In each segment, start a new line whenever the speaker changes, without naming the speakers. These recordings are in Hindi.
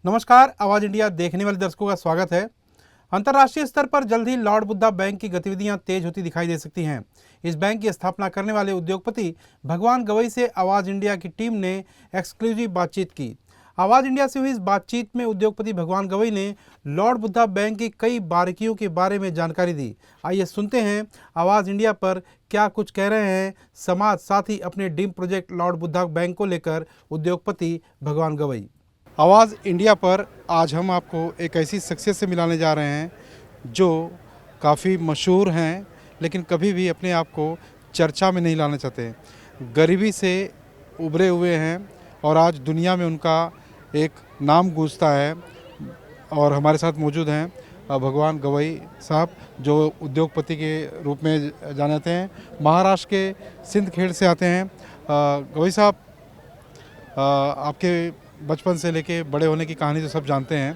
नमस्कार, आवाज इंडिया देखने वाले दर्शकों का स्वागत है। अंतर्राष्ट्रीय स्तर पर जल्द ही लॉर्ड बुद्धा बैंक की गतिविधियां तेज होती दिखाई दे सकती हैं। इस बैंक की स्थापना करने वाले उद्योगपति भगवान गवई से आवाज इंडिया की टीम ने एक्सक्लूसिव बातचीत की। आवाज इंडिया से हुई इस बातचीत में उद्योगपति भगवान गवई ने लॉर्ड बुद्धा बैंक की कई बारीकियों के बारे में जानकारी दी। आइए सुनते हैं आवाज इंडिया पर क्या कुछ कह रहे हैं समाज, साथ ही अपने dream project Lord Buddha bank को लेकर उद्योगपति भगवान गवई। आवाज़ इंडिया पर आज हम आपको एक ऐसी शख्सियत से मिलाने जा रहे हैं जो काफ़ी मशहूर हैं, लेकिन कभी भी अपने आप को चर्चा में नहीं लाना चाहते। गरीबी से उभरे हुए हैं और आज दुनिया में उनका एक नाम गूंजता है। और हमारे साथ मौजूद हैं भगवान गवई साहब, जो उद्योगपति के रूप में जाने जाते हैं। महाराष्ट्र के सिंदखेड़ से आते हैं। गवई साहब, आपके बचपन से लेके बड़े होने की कहानी तो सब जानते हैं,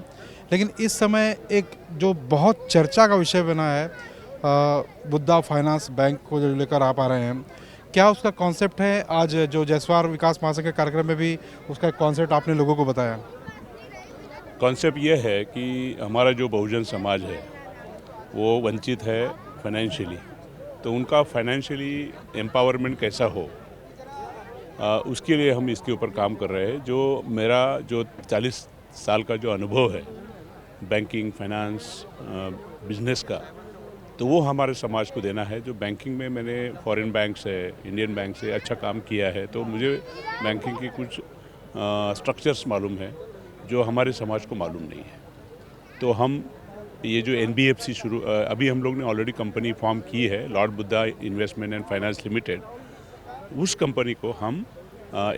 लेकिन इस समय एक जो बहुत चर्चा का विषय बना है बुद्धा फाइनेंस बैंक को जो लेकर आप आ रहे हैं, क्या उसका कॉन्सेप्ट है? आज जो जयसवार विकास महासंघ के कार्यक्रम में भी उसका एक कॉन्सेप्ट आपने लोगों को बताया।
कॉन्सेप्ट ये है कि हमारा जो बहुजन समाज है वो वंचित है फाइनेंशियली, तो उनका फाइनेंशियली एम्पावरमेंट कैसा हो, उसके लिए हम इसके ऊपर काम कर रहे हैं। जो मेरा जो 40 साल का जो अनुभव है बैंकिंग, फाइनेंस, बिजनेस का, तो वो हमारे समाज को देना है। जो बैंकिंग में मैंने फॉरेन बैंक से, इंडियन बैंक से अच्छा काम किया है, तो मुझे बैंकिंग की कुछ स्ट्रक्चर्स मालूम है जो हमारे समाज को मालूम नहीं है। तो हम ये जो NBFC अभी हम लोग ने ऑलरेडी कंपनी फॉर्म की है, Lord Buddha investment and finance limited. उस कंपनी को हम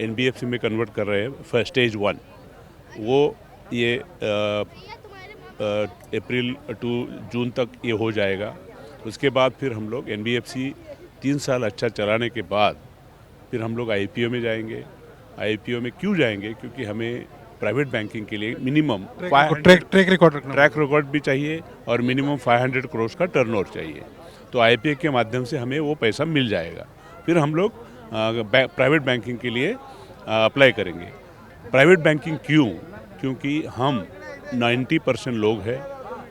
NBFC में कन्वर्ट कर रहे हैं स्टेज 1। वो ये अप्रैल टू जून तक ये हो जाएगा। उसके बाद फिर हम लोग NBFC 3 साल अच्छा चलाने के बाद फिर हम लोग IPO में जाएंगे। IPO में क्यों जाएंगे? क्योंकि हमें प्राइवेट बैंकिंग के लिए मिनिमम
ट्रैक
रिकॉर्ड भी चाहिए और मिनिमम 500 करोड़ का टर्नओवर चाहिए। तो IPO के माध्यम से हमें वो पैसा मिल जाएगा। फिर हम लोग प्राइवेट बैंकिंग के लिए अप्लाई करेंगे। प्राइवेट बैंकिंग क्यों? क्योंकि हम 90% लोग हैं,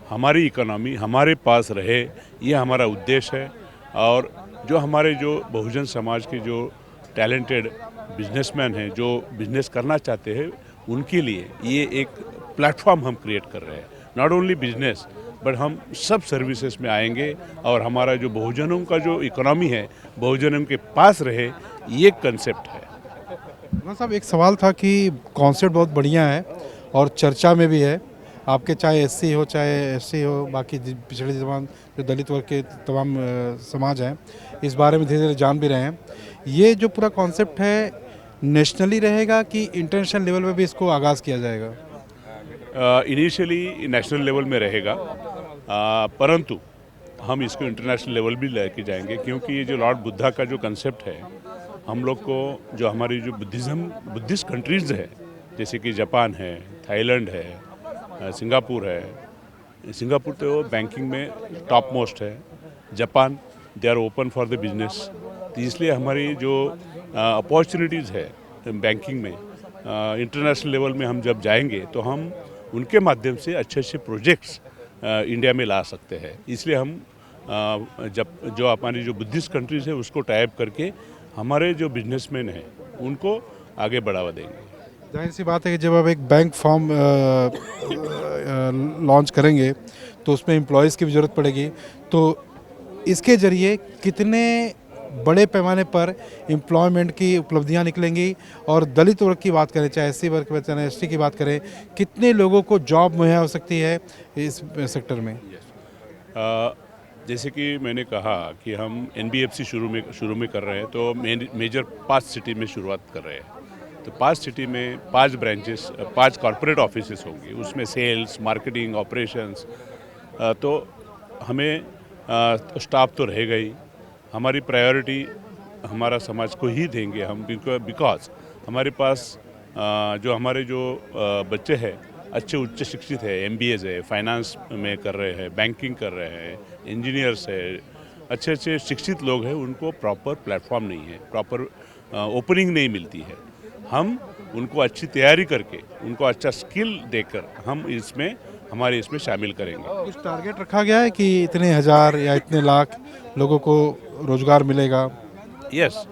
हमारी इकोनॉमी हमारे पास रहे, ये हमारा उद्देश्य है। और जो हमारे जो बहुजन समाज के जो टैलेंटेड बिजनेसमैन हैं, जो बिजनेस करना चाहते हैं, उनके लिए ये एक प्लेटफॉर्म हम क्रिएट कर रहे हैं। नॉट ओनली बिजनेस बट हम सब सर्विसेज में आएंगे और हमारा जो बहुजनों का जो इकोनॉमी है बहुजनों के पास रहे, ये कंसेप्ट है।
साहब, एक सवाल था कि कॉन्सेप्ट बहुत बढ़िया है और चर्चा में भी है। आपके चाहे SC हो चाहे SC हो, बाकी पिछड़े तमाम जो दलित वर्ग के तमाम समाज हैं, इस बारे में धीरे धीरे जान भी रहे हैं। ये जो पूरा कॉन्सेप्ट है नेशनली रहेगा कि इंटरनेशनल लेवल पे भी इसको आगाज़ किया जाएगा?
इनिशियली नेशनल लेवल में रहेगा, परंतु हम इसको इंटरनेशनल लेवल भी लेके जाएंगे। क्योंकि ये जो लॉर्ड बुद्धा का जो कंसेप्ट है, हम लोग को जो हमारी जो बुद्धिस्ट कंट्रीज़ है, जैसे कि जापान है, थाईलैंड है, सिंगापुर है। सिंगापुर तो बैंकिंग में टॉप मोस्ट है। Japan, they are open for the business. तो इसलिए हमारी जो अपॉर्चुनिटीज़ है बैंकिंग में, इंटरनेशनल लेवल में हम जब जाएंगे तो हम उनके माध्यम से अच्छे अच्छे प्रोजेक्ट्स इंडिया में ला सकते हैं। इसलिए हम जब जो हमारी जो बुद्धिस्ट कंट्रीज़ है उसको टाइप करके हमारे जो बिजनेसमैन हैं उनको आगे बढ़ावा देंगे।
जाहिर सी बात है कि जब आप एक बैंक फॉर्म लॉन्च करेंगे तो उसमें एम्प्लॉयज़ की भी ज़रूरत पड़ेगी। तो इसके ज़रिए कितने बड़े पैमाने पर एम्प्लॉयमेंट की उपलब्धियां निकलेंगी? और दलित वर्ग की बात करें, चाहे SC वर्ग, चाहे ST की बात करें, कितने लोगों को जॉब मुहैया हो सकती है इस सेक्टर में?
जैसे कि मैंने कहा कि हम NBFC शुरू में कर रहे हैं, तो मेजर 5 सिटी में शुरुआत कर रहे हैं। तो 5 सिटी में 5 ब्रांचेस, 5 कॉर्पोरेट ऑफिसेस होंगी। उसमें सेल्स, मार्केटिंग, ऑपरेशंस, तो हमें स्टाफ तो रहेगा ही। हमारी प्रायोरिटी हमारा समाज को ही देंगे हम, बिकॉज हमारे पास जो हमारे जो बच्चे हैं अच्छे उच्च शिक्षित है, MBAs है, फाइनेंस में कर रहे हैं, बैंकिंग कर रहे हैं, इंजीनियर्स है, अच्छे अच्छे शिक्षित लोग हैं, उनको प्रॉपर प्लेटफॉर्म नहीं है, प्रॉपर ओपनिंग नहीं मिलती है। हम उनको अच्छी तैयारी करके उनको अच्छा स्किल देकर हम हमारे इसमें शामिल करेंगे।
कुछ टारगेट रखा गया है कि इतने हजार या इतने लाख लोगों को रोजगार मिलेगा?
यस,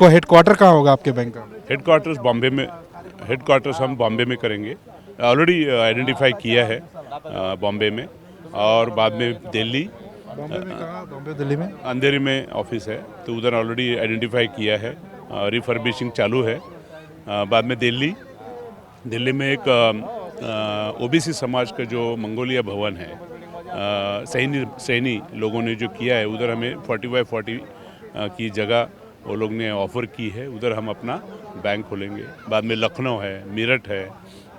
हेडक्वार्टर कहाँ होगा आपके बैंक का?
हेडक्वार्टर्स बॉम्बे में, हेडक्वार्टर्स हम बॉम्बे में करेंगे। ऑलरेडी आइडेंटिफाई किया है बॉम्बे में, और बाद में दिल्ली,
बॉम्बे में कहाँ? बॉम्बे दिल्ली में?
अंधेरी में ऑफिस है, तो उधर ऑलरेडी आइडेंटिफाई किया है, रिफर्बिशिंग चालू है। बाद में दिल्ली में एक ओबीसी समाज का जो मंगोलिया भवन है, सैनी लोगों ने जो किया है, उधर हमें 40x40 की जगह वो लोग ने ऑफ़र की है, उधर हम अपना बैंक खोलेंगे। बाद में लखनऊ है, मेरठ है,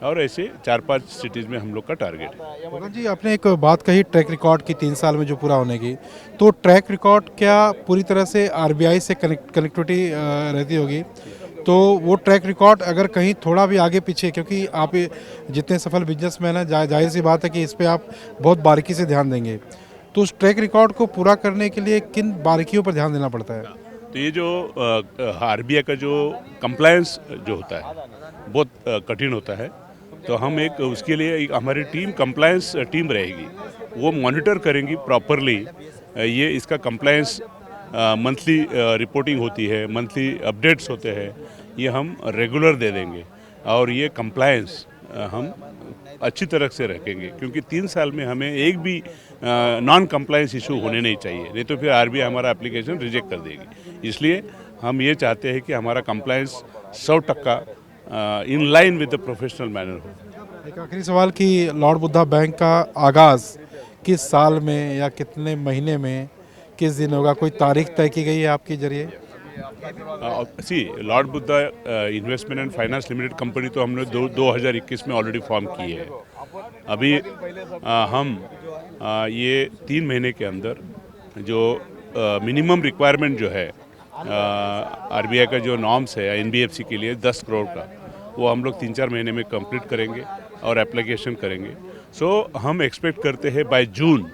और ऐसे 4-5 सिटीज़ में हम लोग का टारगेट है।
भगवान जी, आपने एक बात कही ट्रैक रिकॉर्ड की 3 साल में जो पूरा होने की, तो ट्रैक रिकॉर्ड क्या पूरी तरह से आरबीआई से कनेक्टिविटी रहती होगी? तो वो ट्रैक रिकॉर्ड अगर कहीं थोड़ा भी आगे पीछे, क्योंकि आप जितने सफल बिजनेसमैन हैं, जाहिर सी बात है कि इस पे आप बहुत बारीकी से ध्यान देंगे, तो उस ट्रैक रिकॉर्ड को पूरा करने के लिए किन बारीकियों पर ध्यान देना पड़ता है?
तो ये जो आरबीआई का जो कंप्लायंस जो होता है बहुत कठिन होता है, तो हम उसके लिए हमारी टीम कंप्लायंस टीम रहेगी, वो मॉनिटर करेंगी प्रॉपरली। ये इसका कंप्लायंस मंथली रिपोर्टिंग होती है, मंथली अपडेट्स होते हैं, ये हम रेगुलर दे देंगे, और ये कंप्लायंस हम अच्छी तरह से रखेंगे, क्योंकि 3 साल में हमें एक भी नॉन कंप्लायंस इशू होने नहीं चाहिए, नहीं तो फिर आरबीआई हमारा एप्लीकेशन रिजेक्ट कर देगी। इसलिए हम ये चाहते हैं कि हमारा compliance 100% in line with the professional manner हो।
एक आखिरी सवाल कि लॉर्ड बुद्धा बैंक का आगाज़ किस साल में या कितने महीने में, किस दिन होगा? कोई तारीख तय की गई है आपके जरिए?
Lord Buddha investment and finance limited company तो हमने 2021 में ऑलरेडी फॉर्म की है। अभी हम ये 3 महीने के अंदर जो मिनिमम रिक्वायरमेंट जो है आरबीआई का जो नॉर्म्स है एनबीएफसी के लिए 10 करोड़ का, वो हम लोग 3-4 महीने में कंप्लीट करेंगे और एप्लीकेशन करेंगे। सो हम एक्सपेक्ट करते हैं बाय जून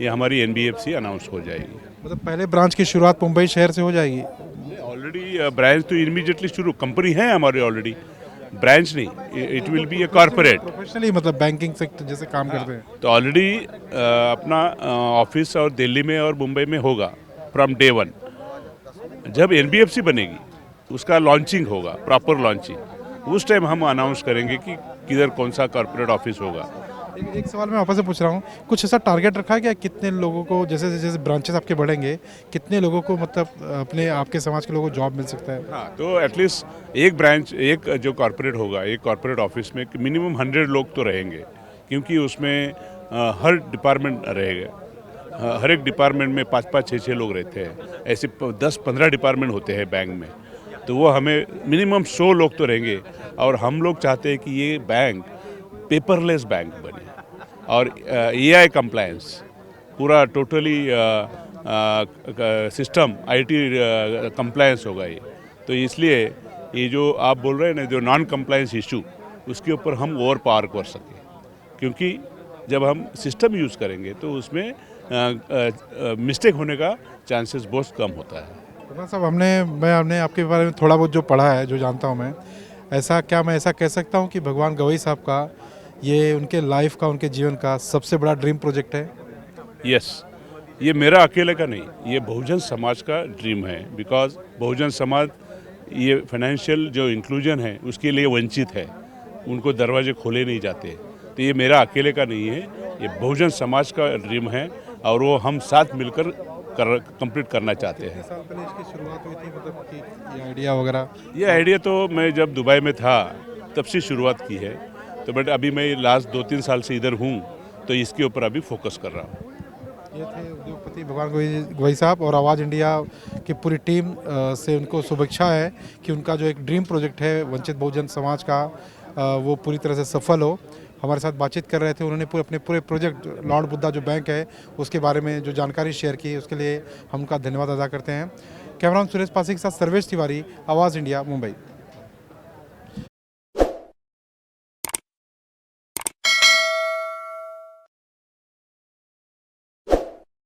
ये हमारी एनबीएफसी अनाउंस हो जाएगी।
मतलब पहले ब्रांच की शुरुआत मुंबई शहर से हो जाएगी?
ऑलरेडी ब्रांच तो इमीडिएटली शुरू, कंपनी है हमारी ऑलरेडी, ब्रांच नहीं, it will be a corporate.
Professionally मतलब बैंकिंग सेक्टर जैसे काम करते हैं?
तो ऑलरेडी अपना ऑफिस और दिल्ली में और मुंबई में होगा फ्रॉम डे 1। जब एनबीएफसी बनेगी उसका लॉन्चिंग होगा, प्रॉपर लॉन्चिंग, उस टाइम हम अनाउंस करेंगे कि किधर कौन सा कॉर्पोरेट ऑफिस होगा।
एक सवाल मैं वापस से पूछ रहा हूँ, कुछ ऐसा टारगेट रखा है क्या कितने लोगों को, जैसे जैसे ब्रांचेस आपके बढ़ेंगे, कितने लोगों को मतलब अपने आपके समाज के लोगों को जॉब मिल सकता है?
हाँ, तो एटलीस्ट एक ब्रांच, एक जो कॉर्पोरेट होगा, एक कॉर्पोरेट ऑफिस में मिनिमम 100 लोग तो रहेंगे, क्योंकि उसमें हर डिपार्टमेंट रहेगा। हर एक डिपार्टमेंट में 5-5, 6-6 लोग रहते हैं, ऐसे 10-15 डिपार्टमेंट होते हैं बैंक में, तो वो हमें मिनिमम 100 लोग तो रहेंगे। और हम लोग चाहते हैं कि ये बैंक पेपरलेस बैंक बने, और एआई कंप्लायंस पूरा टोटली सिस्टम आईटी कंप्लायंस होगा ये। तो इसलिए ये जो आप बोल रहे हैं ना, जो नॉन कंप्लायंस इशू, उसके ऊपर हम ओवर पावर कर सकें, क्योंकि जब हम सिस्टम यूज़ करेंगे तो उसमें मिस्टेक होने का चांसेस बहुत कम होता है।
तो साहब, हमने आपके बारे में थोड़ा बहुत जो पढ़ा है, जो जानता हूँ मैं, मैं ऐसा कह सकता हूँ कि भगवान गवई साहब का ये उनके लाइफ का, उनके जीवन का सबसे बड़ा ड्रीम प्रोजेक्ट है?
यस, ये मेरा अकेले का नहीं, ये बहुजन समाज का ड्रीम है, बिकॉज बहुजन समाज ये फाइनेंशियल जो इंक्लूजन है उसके लिए वंचित है, उनको दरवाजे खोले नहीं जाते। तो ये मेरा अकेले का नहीं है, ये बहुजन समाज का ड्रीम है, और वो हम साथ मिलकर कंप्लीट करना चाहते हैं।
साल पहले इसकी शुरुआत हुई थी, मतलब कि ये आइडिया वगैरह?
ये आइडिया तो मैं जब दुबई में था तब से शुरुआत की है, तो बट अभी मैं लास्ट 2-3 साल से इधर हूँ, तो इसके ऊपर अभी फोकस कर रहा हूँ।
ये थे उद्योगपति भगवान गवई साहब, और आवाज़ इंडिया की पूरी टीम से उनको शुभेच्छा है कि उनका जो एक ड्रीम प्रोजेक्ट है वंचित बहुजन समाज का, वो पूरी तरह से सफल हो। हमारे साथ बातचीत कर रहे थे, उन्होंने अपने पूरे प्रोजेक्ट लॉर्ड बुद्धा जो बैंक है उसके बारे में जो जानकारी शेयर की, उसके लिए हम उनका धन्यवाद अदा करते हैं। कैमरामैन सुरेश पासी के साथ सर्वेश तिवारी, आवाज़ इंडिया, मुंबई।